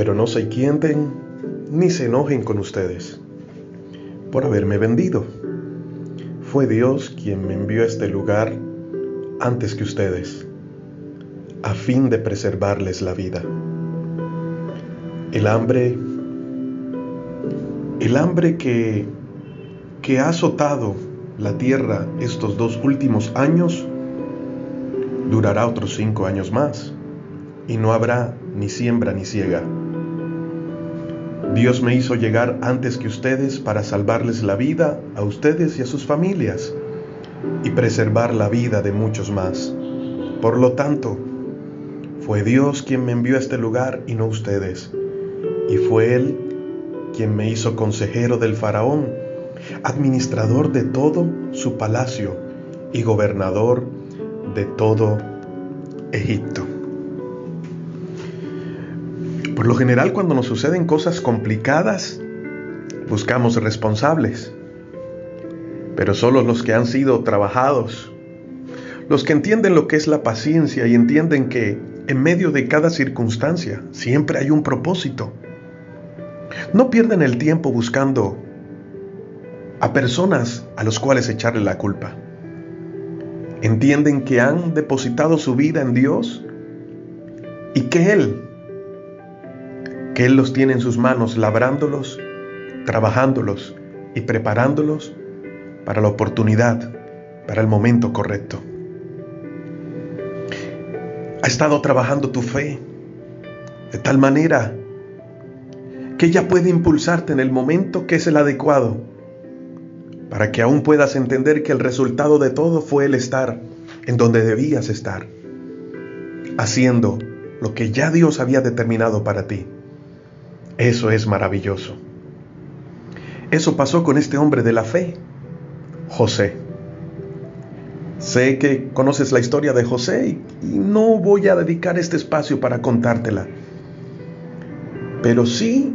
Pero no se inquieten ni se enojen con ustedes por haberme vendido. Fue Dios quien me envió a este lugar antes que ustedes, a fin de preservarles la vida. El hambre que ha azotado la tierra estos 2 últimos años, durará otros 5 años más, y no habrá ni siembra ni siega. Dios me hizo llegar antes que ustedes para salvarles la vida a ustedes y a sus familias, y preservar la vida de muchos más. Por lo tanto, fue Dios quien me envió a este lugar y no ustedes, y fue Él quien me hizo consejero del faraón, administrador de todo su palacio y gobernador de todo Egipto. Por lo general, cuando nos suceden cosas complicadas, buscamos responsables. Pero solo los que han sido trabajados, los que entienden lo que es la paciencia y entienden que en medio de cada circunstancia siempre hay un propósito, no pierden el tiempo buscando a personas a los cuales echarle la culpa. Entienden que han depositado su vida en Dios y que Él los tiene en sus manos, labrándolos, trabajándolos y preparándolos para la oportunidad, para el momento correcto. Ha estado trabajando tu fe de tal manera que ella puede impulsarte en el momento que es el adecuado, para que aún puedas entender que el resultado de todo fue el estar en donde debías estar, haciendo lo que ya Dios había determinado para ti. Eso es maravilloso. Eso pasó con este hombre de la fe, José. Sé que conoces la historia de José y no voy a dedicar este espacio para contártela. Pero sí,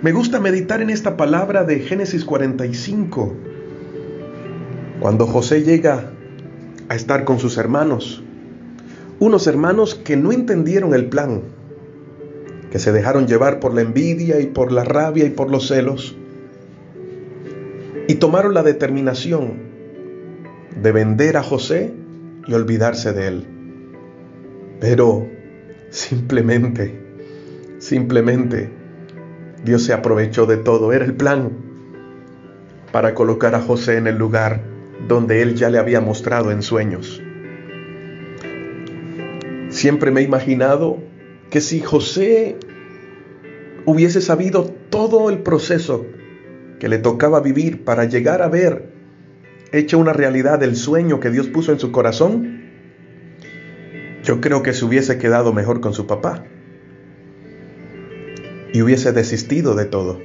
me gusta meditar en esta palabra de Génesis 45, cuando José llega a estar con sus hermanos, unos hermanos que no entendieron el plan, que se dejaron llevar por la envidia y por la rabia y por los celos, y tomaron la determinación de vender a José y olvidarse de él. Pero simplemente, Dios se aprovechó de todo. Era el plan para colocar a José en el lugar donde Él ya le había mostrado en sueños. Siempre me he imaginado que si José hubiese sabido todo el proceso que le tocaba vivir para llegar a ver hecho una realidad el sueño que Dios puso en su corazón, yo creo que se hubiese quedado mejor con su papá y hubiese desistido de todo.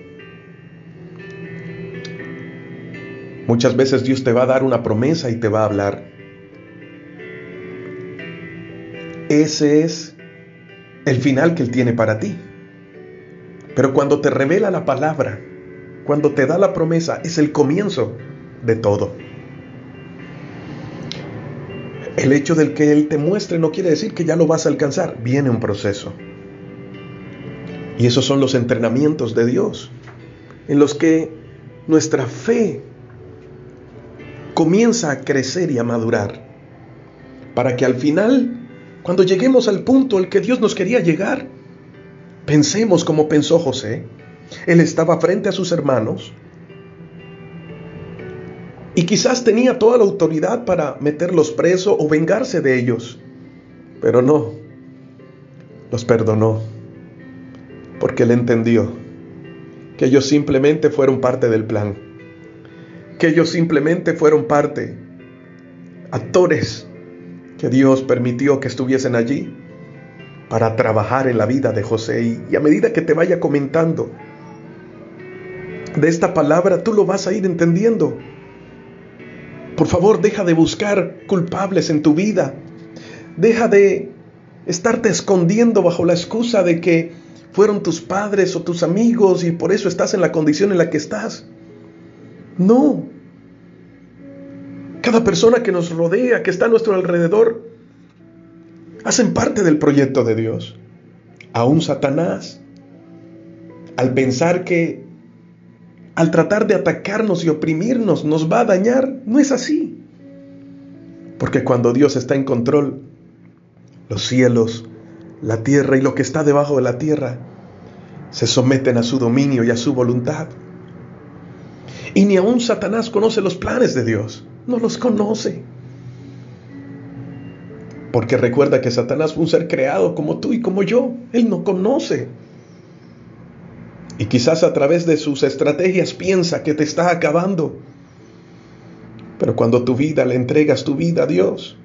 Muchas veces Dios te va a dar una promesa y te va a hablar. Ese es el final que Él tiene para ti. Pero cuando te revela la palabra, cuando te da la promesa, es el comienzo de todo. El hecho del que Él te muestre no quiere decir que ya lo vas a alcanzar. Viene un proceso. Y esos son los entrenamientos de Dios, en los que nuestra fe comienza a crecer y a madurar, para que al final, cuando lleguemos al punto al que Dios nos quería llegar, pensemos como pensó José. Él estaba frente a sus hermanos y quizás tenía toda la autoridad para meterlos preso o vengarse de ellos, pero no, los perdonó, porque Él entendió que ellos simplemente fueron parte del plan, que ellos simplemente fueron parte, actores que Dios permitió que estuviesen allí para trabajar en la vida de José. Y a medida que te vaya comentando de esta palabra, tú lo vas a ir entendiendo. Por favor, deja de buscar culpables en tu vida. Deja de estarte escondiendo bajo la excusa de que fueron tus padres o tus amigos y por eso estás en la condición en la que estás. No. Cada persona que nos rodea, que está a nuestro alrededor, hacen parte del proyecto de Dios. Aún Satanás al pensar que al tratar de atacarnos y oprimirnos nos va a dañar. No es así. Porque cuando Dios está en control, los cielos, la tierra y lo que está debajo de la tierra se someten a su dominio y a su voluntad. Y ni aún Satanás conoce los planes de Dios. No los conoce. Porque recuerda que Satanás fue un ser creado como tú y como yo. Él no conoce. Y quizás a través de sus estrategias piensa que te está acabando. Pero cuando le entregas tu vida a Dios,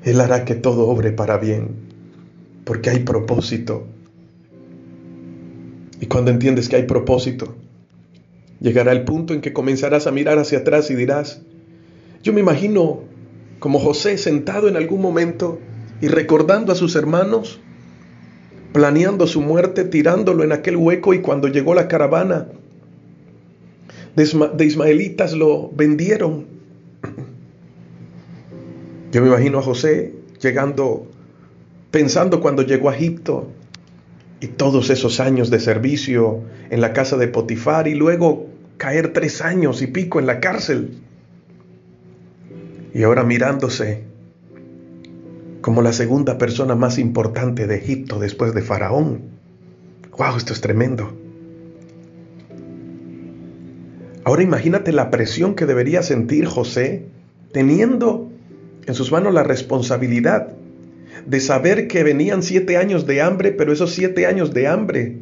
Él hará que todo obre para bien. Porque hay propósito. Y cuando entiendes que hay propósito, llegará el punto en que comenzarás a mirar hacia atrás y dirás, yo me imagino como José sentado en algún momento y recordando a sus hermanos, planeando su muerte, tirándolo en aquel hueco, y cuando llegó la caravana de ismaelitas lo vendieron. Yo me imagino a José llegando, pensando cuando llegó a Egipto y todos esos años de servicio en la casa de Potifar y luego caer 3 años y pico en la cárcel. Y ahora mirándose como la segunda persona más importante de Egipto después de Faraón. ¡Wow! Esto es tremendo. Ahora imagínate la presión que debería sentir José teniendo en sus manos la responsabilidad de saber que venían 7 años de hambre, pero esos 7 años de hambre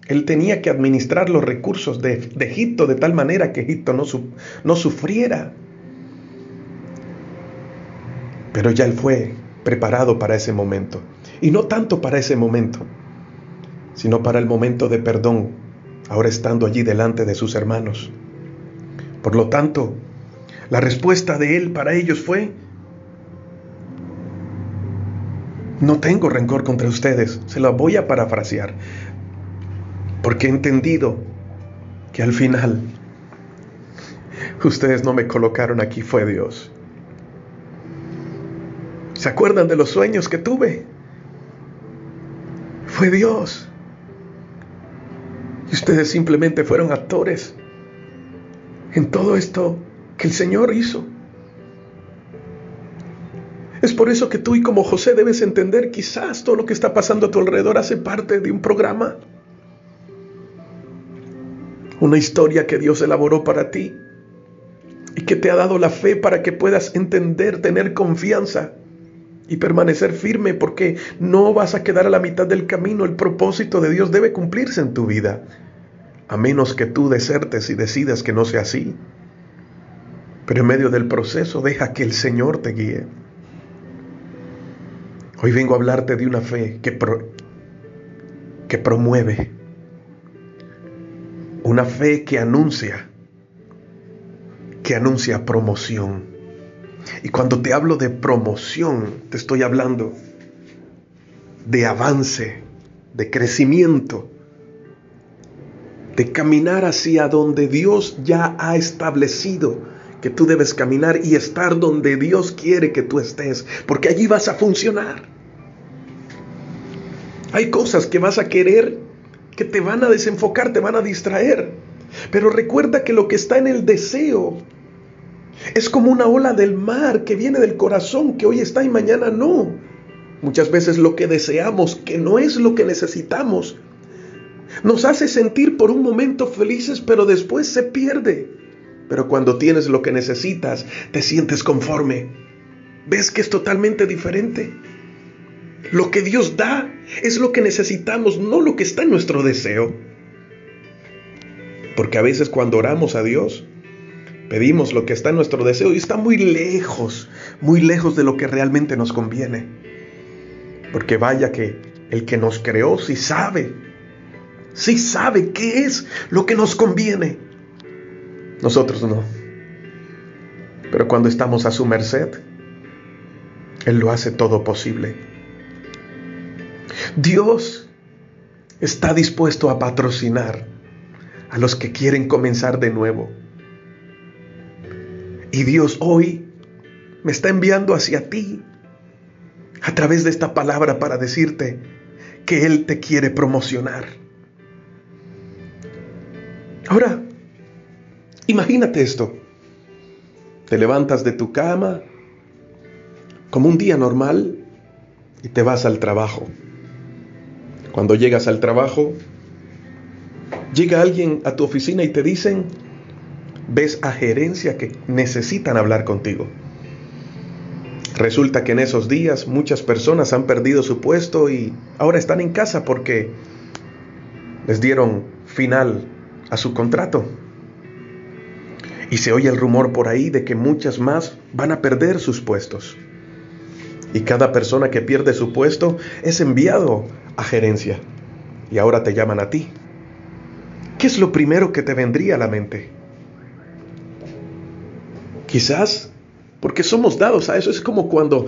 él tenía que administrar los recursos de Egipto de tal manera que Egipto no sufriera. Pero ya él fue preparado para ese momento. Y no tanto para ese momento, sino para el momento de perdón, ahora estando allí delante de sus hermanos. Por lo tanto, la respuesta de él para ellos fue: no tengo rencor contra ustedes. Se la voy a parafrasear, porque he entendido que al final ustedes no me colocaron aquí, fue Dios. ¿Se acuerdan de los sueños que tuve? Fue Dios. Y ustedes simplemente fueron actores en todo esto que el Señor hizo. Es por eso que tú y como José debes entender, quizás todo lo que está pasando a tu alrededor hace parte de un programa. Una historia que Dios elaboró para ti y que te ha dado la fe para que puedas entender, tener confianza y permanecer firme, porque no vas a quedar a la mitad del camino. El propósito de Dios debe cumplirse en tu vida, a menos que tú desertes y decidas que no sea así. Pero en medio del proceso deja que el Señor te guíe. Hoy vengo a hablarte de una fe que promueve, una fe que anuncia promoción. Y cuando te hablo de promoción, te estoy hablando de avance, de crecimiento, de caminar hacia donde Dios ya ha establecido que tú debes caminar y estar donde Dios quiere que tú estés, porque allí vas a funcionar. Hay cosas que vas a querer que te van a desenfocar, te van a distraer, pero recuerda que lo que está en el deseo es como una ola del mar que viene del corazón, que hoy está y mañana no. Muchas veces lo que deseamos, que no es lo que necesitamos, nos hace sentir por un momento felices, pero después se pierde. Pero cuando tienes lo que necesitas, te sientes conforme. ¿Ves que es totalmente diferente? Lo que Dios da es lo que necesitamos, no lo que está en nuestro deseo. Porque a veces cuando oramos a Dios, pedimos lo que está en nuestro deseo y está muy lejos de lo que realmente nos conviene. Porque vaya que el que nos creó sí sabe qué es lo que nos conviene. Nosotros no. Pero cuando estamos a su merced, Él lo hace todo posible. Dios está dispuesto a patrocinar a los que quieren comenzar de nuevo. Y Dios hoy me está enviando hacia ti a través de esta palabra para decirte que Él te quiere promocionar. Ahora, imagínate esto. Te levantas de tu cama como un día normal y te vas al trabajo. Cuando llegas al trabajo, llega alguien a tu oficina y te dicen, ves a gerencia que necesitan hablar contigo. Resulta que en esos días muchas personas han perdido su puesto y ahora están en casa porque les dieron final a su contrato. Y se oye el rumor por ahí de que muchas más van a perder sus puestos. Y cada persona que pierde su puesto es enviado a gerencia. Y ahora te llaman a ti. ¿Qué es lo primero que te vendría a la mente? Quizás porque somos dados a eso. Es como cuando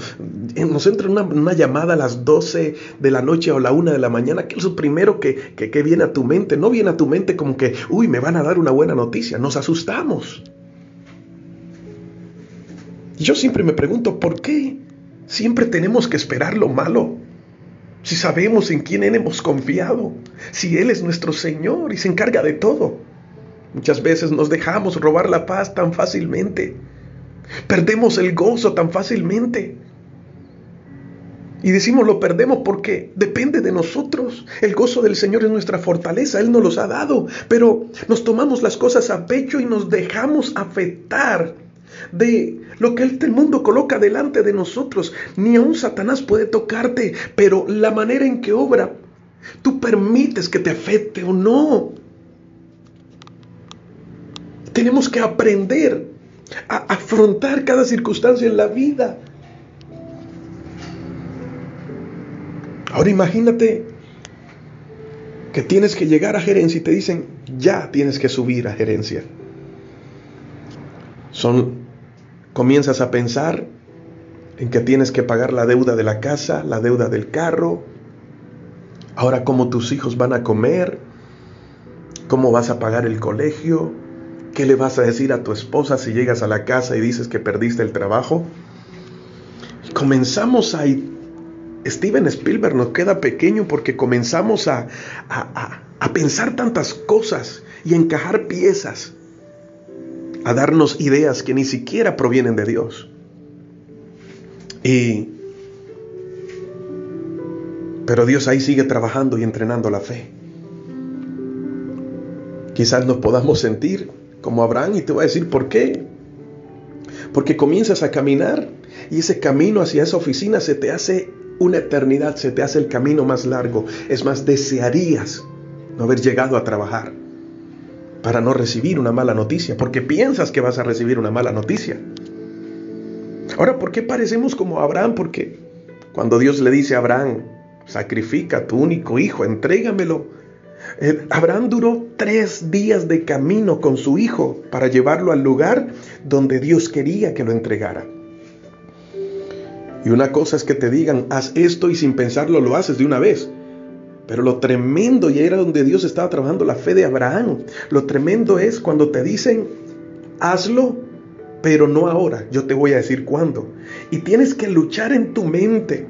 nos entra una llamada a las 12 de la noche o la 1 de la mañana. ¿Qué es lo primero que viene a tu mente? No viene a tu mente como que, uy, me van a dar una buena noticia. Nos asustamos. Y yo siempre me pregunto, ¿por qué siempre tenemos que esperar lo malo? Si sabemos en quién hemos confiado, si Él es nuestro Señor y se encarga de todo. Muchas veces nos dejamos robar la paz tan fácilmente. Perdemos el gozo tan fácilmente. Y decimos lo perdemos porque depende de nosotros. El gozo del Señor es nuestra fortaleza, Él nos los ha dado. Pero nos tomamos las cosas a pecho y nos dejamos afectar de lo que el mundo coloca delante de nosotros. Ni aun Satanás puede tocarte, pero la manera en que obra, tú permites que te afecte o no. Tenemos que aprender a afrontar cada circunstancia en la vida. Ahora imagínate que tienes que llegar a gerencia y te dicen, ya tienes que subir a gerencia. Comienzas a pensar en que tienes que pagar la deuda de la casa, la deuda del carro. Ahora, ¿cómo tus hijos van a comer? ¿Cómo vas a pagar el colegio? ¿Qué le vas a decir a tu esposa si llegas a la casa y dices que perdiste el trabajo? Y comenzamos a... Steven Spielberg nos queda pequeño porque comenzamos a pensar tantas cosas y a encajar piezas, a darnos ideas que ni siquiera provienen de Dios. Pero Dios ahí sigue trabajando y entrenando la fe. Quizás nos podamos sentir como Abraham, y te voy a decir por qué. Porque comienzas a caminar y ese camino hacia esa oficina se te hace una eternidad, se te hace el camino más largo. Es más, desearías no haber llegado a trabajar para no recibir una mala noticia, porque piensas que vas a recibir una mala noticia. Ahora, ¿por qué parecemos como Abraham? Porque cuando Dios le dice a Abraham, sacrifica a tu único hijo, entrégamelo. Abraham duró 3 días de camino con su hijo para llevarlo al lugar donde Dios quería que lo entregara. Y una cosa es que te digan, haz esto, y sin pensarlo lo haces de una vez. Pero lo tremendo, y era donde Dios estaba trabajando la fe de Abraham, lo tremendo es cuando te dicen, hazlo, pero no ahora, yo te voy a decir cuándo. Y tienes que luchar en tu mente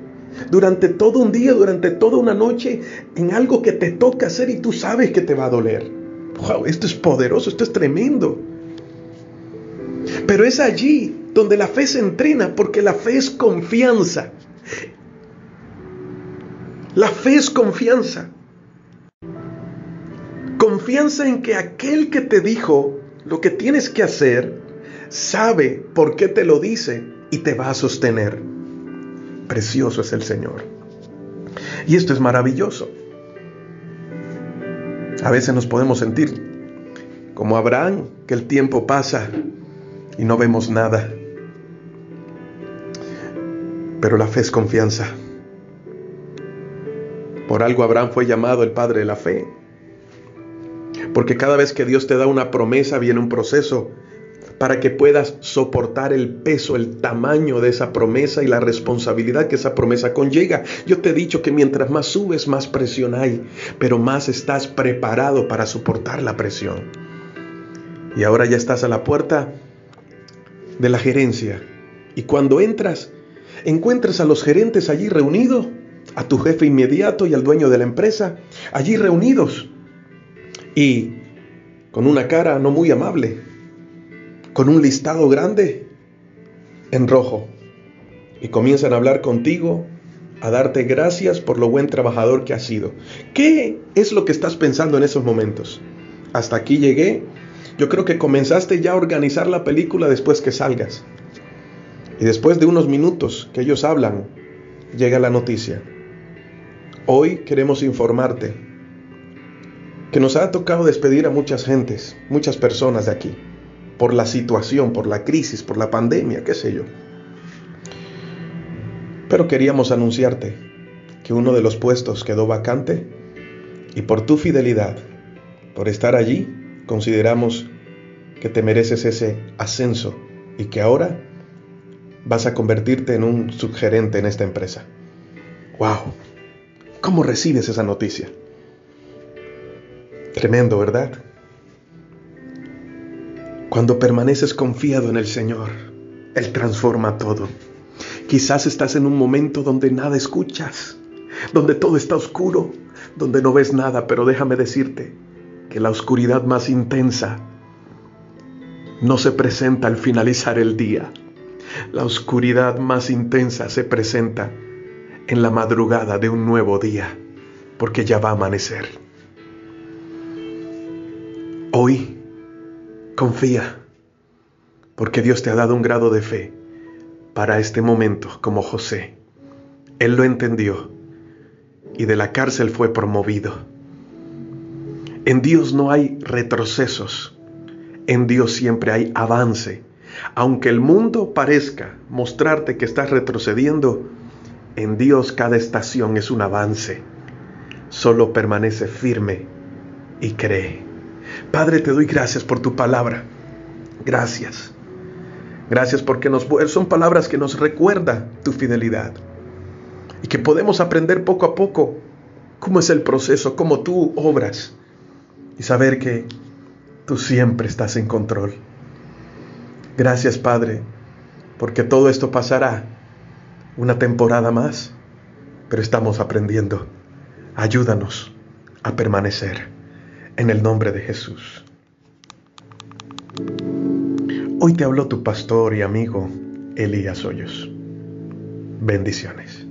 durante todo un día, durante toda una noche, en algo que te toca hacer y tú sabes que te va a doler. Wow, esto es poderoso, esto es tremendo. Pero es allí donde la fe se entrena, porque la fe es confianza. La fe es confianza. Confianza en que aquel que te dijo lo que tienes que hacer, sabe por qué te lo dice y te va a sostener. Precioso es el Señor. Y esto es maravilloso. A veces nos podemos sentir como Abraham, que el tiempo pasa y no vemos nada. Pero la fe es confianza. Por algo Abraham fue llamado el padre de la fe. Porque cada vez que Dios te da una promesa, viene un proceso para que puedas soportar el peso, el tamaño de esa promesa y la responsabilidad que esa promesa conlleva. Yo te he dicho que mientras más subes, más presión hay, pero más estás preparado para soportar la presión. Y ahora ya estás a la puerta de la gerencia. Y cuando entras, encuentras a los gerentes allí reunidos, a tu jefe inmediato y al dueño de la empresa, allí reunidos. Y con una cara no muy amable, con un listado grande en rojo, y comienzan a hablar contigo, a darte gracias por lo buen trabajador que has sido. ¿Qué es lo que estás pensando en esos momentos? Hasta aquí llegué. Yo creo que comenzaste ya a organizar la película después que salgas. Y después de unos minutos que ellos hablan, llega la noticia. Hoy queremos informarte que nos ha tocado despedir a muchas personas de aquí, por la situación, por la crisis, por la pandemia, qué sé yo. Pero queríamos anunciarte que uno de los puestos quedó vacante y por tu fidelidad, por estar allí, consideramos que te mereces ese ascenso y que ahora vas a convertirte en un subgerente en esta empresa. ¡Wow! ¿Cómo recibes esa noticia? Tremendo, ¿verdad? Cuando permaneces confiado en el Señor, Él transforma todo. Quizás estás en un momento donde nada escuchas, donde todo está oscuro, donde no ves nada, pero déjame decirte que la oscuridad más intensa no se presenta al finalizar el día. La oscuridad más intensa se presenta en la madrugada de un nuevo día, porque ya va a amanecer. Hoy, confía, porque Dios te ha dado un grado de fe para este momento, como José. Él lo entendió y de la cárcel fue promovido. En Dios no hay retrocesos, en Dios siempre hay avance. Aunque el mundo parezca mostrarte que estás retrocediendo, en Dios cada estación es un avance. Solo permanece firme y cree. Padre, te doy gracias por tu palabra. Gracias. Gracias porque son palabras que nos recuerdan tu fidelidad. Y que podemos aprender poco a poco cómo es el proceso, cómo tú obras. Y saber que tú siempre estás en control. Gracias, Padre, porque todo esto pasará una temporada más, pero estamos aprendiendo. Ayúdanos a permanecer en el nombre de Jesús. Hoy te habló tu pastor y amigo Elías Hoyos. Bendiciones.